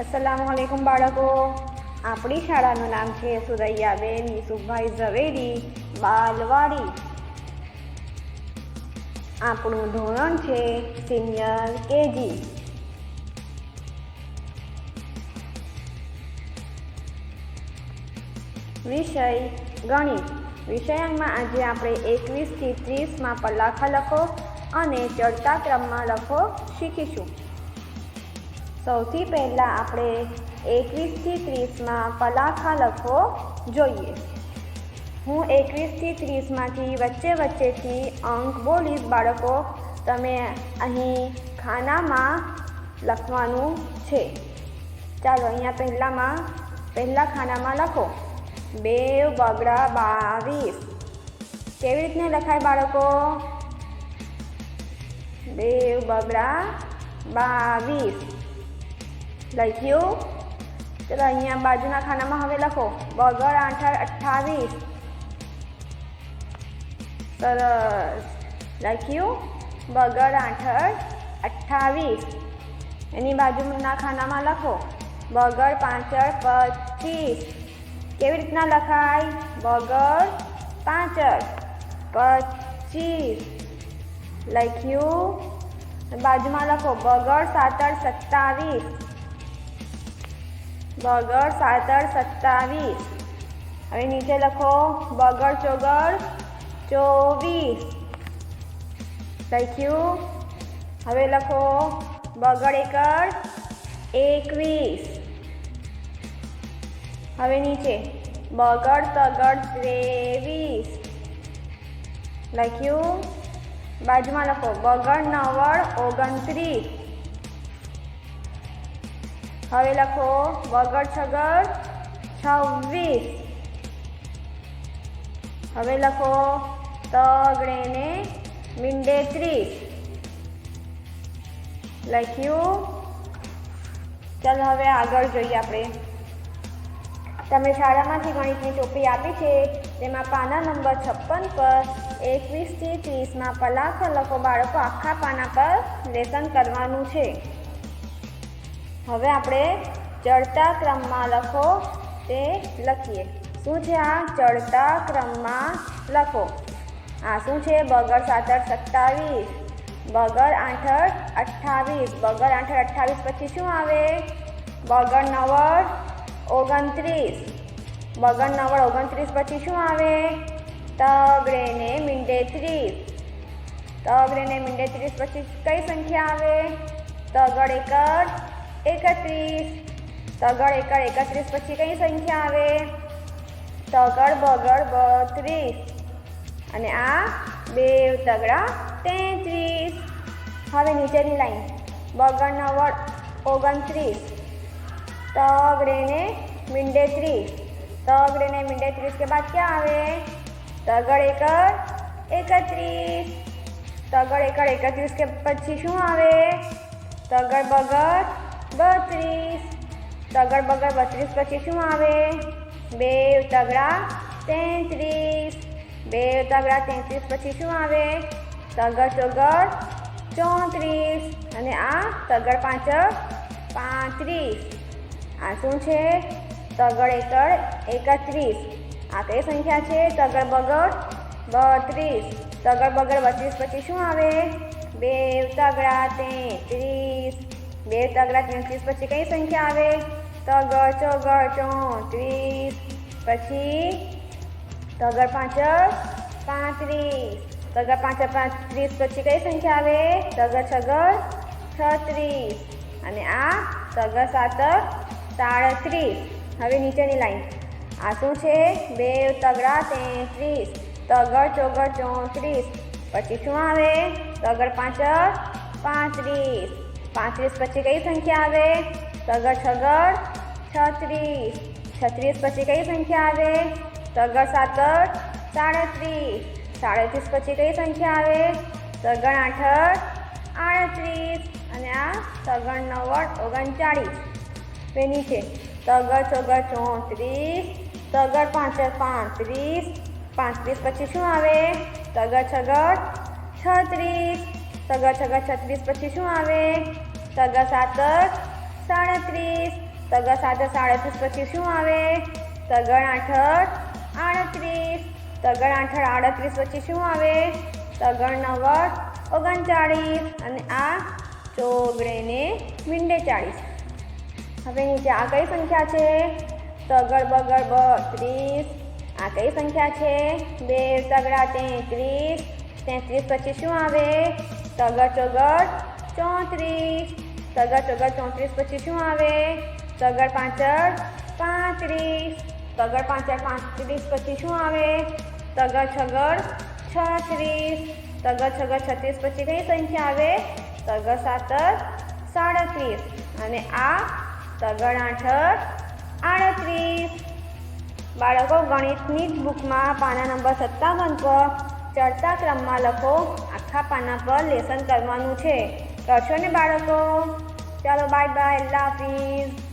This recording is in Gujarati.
अस्सलामुअलैकुम बाळको। आपणी शाळाનું નામ છે સુરૈયાબેન યુસુફભાઈ ઝવેરી બાલવાડી। આપણું ધોરણ છે સિનિયર કેજી। વિષય ગણિત। વિષયમાં આજે આપણે 21 થી 30 માં પલાખા લખો અને ચડતા ક્રમમાં લખો શીખીશું। સૌથી પહેલાં આપણે 21 થી 30 માં પલાખા લખો જોઈએ। હું 21 થી 30 માંથી વચ્ચેથી અંક બોલીશ બાળકો, તમે અહીં ખાનામાં લખવાનું છે। ચાલો અહીંયા પહેલા ખાનામાં લખો 2 બગડા 22। કેવી રીતને લખાય બાળકો? 2 બગડા 22 લખ્યું। ચલો અહીંયા બાજુના ખાનામાં હવે લખો બગડ 8 28। સરસ લખ્યું બગડ 8 28। એની બાજુના ખાનામાં લખો બગડ 5 25। કેવી રીતના લખાય? બગડ 5 25 લખ્યું। બાજુમાં લખો બગડ 7 27। બગડ 7 27। હવે નીચે લખો બગડ 24 લખ્યું। હવે લખો બગડ 21। હવે નીચે બગડ 23 લખ્યું। બાજુમાં લખો બગડ 29। હવે લખો બગડ 26। હવે લખો તગડે મીંડે 30 લખ્યું। ચાલો હવે આગળ જોઈએ આપણે। તમે શાળામાંથી ગણિતની ચોપડી આપી છે, તેમાં પાના નંબર 56 પર 21 થી 30 માં પલાખા લખો બાળકો। આખા પાના પર લેસન કરવાનું છે। હવે આપણે ચડતા ક્રમમાં લખો તે લખીએ। શું છે આ? ચડતા ક્રમમાં લખો। આ શું છે? બગડ 7 27, બગડ 8 28। બગડ 8 28 પછી શું આવે? બગડ 9 29। બગડ 9 29 પછી શું આવે? તગડે મીંડે 30। તગડે મીંડે 30 પછી કઈ સંખ્યા આવે? તગડ 31। તગડ 31 પછી કઈ સંખ્યા આવે? તગડ બગડ 32 અને આ 2 તગડા 33। હવે નીચેની લાઈન બગડ 9 29, तगड़े मींडे 30। तगड़े मींडे 30 के बाद क्या आवे? तगड़ 31। तगड़ 31 के पछी शू आवे? तगड़ बगड़ 32। तगड़ बगड़ 32 पछी शू आवे? 2 तगड़ा 33। 2 तगड़ा 33 पछी शू आवे? तगड़ चौगड़ 34 અને આ તગડ 5 35। આ શું છે? તગડ 31। આ કઈ સંખ્યા છે? તગડ બગડ 32। તગડ બગડ 32 પછી શું આવે? 2 તગડા 33। 2 તગડા 33 પછી કઈ સંખ્યા આવે? તગડ ચોગડ 34 પછી તગડ 5 35। તગડ 5 35 પછી કઈ સંખ્યા આવે? તગડ છગડ 36 અને આ તગડ 7 37। હવે નીચેની લાઈન આ શું છે? 2 તગડા 33। તગડ ચોગડ 34 પછી શું આવે? તગડ 5 35। 35 પછી કઈ સંખ્યા આવે? તગડ છગડ 36। 36 પછી કઈ સંખ્યા આવે? તગડ 7 37। 37 પછી કઈ સંખ્યા આવે? તગડ 8 38 અને આ તગડ 9 39। पे नीचे तगड़ चौगड़ 34, तगड़ 5 35। 35 પછી શું આવે? તગડ છગડ 36। તગડ છગડ 36 પછી શું આવે? તગડ 7 37। તગર 7 37 પછી શું આવે? તગર 8 38. તગર 8 38 પછી શું આવે? તગર 9 39 અને આ ચોગડે ને મીંડે 40. હવે નીચે આ કઈ સંખ્યા છે? તગર બગર 32. આ કઈ સંખ્યા છે? 2 તગડા 33. 33 પછી શું આવે? તગર ચોગડ 34. તગર ચોગડ 34 પછી શું આવે? તગર પાંચડ 35. તગર પાંચડ 35 પછી શું આવે? તગર છગડ 36. તગર છગડ 36 પછી કઈ સંખ્યા આવે? તગર 7 37 અને આ તગર 8 38. બાળકો ગણિતની જ બુકમાં પાના નંબર 57 પર ચડતા ક્રમમાં લખો. આખા પાના પર લેસન કરવાનું છે. કરશો ને બાળકો? ચાલો બાય બાય, અલ્લાહ હાફિઝ.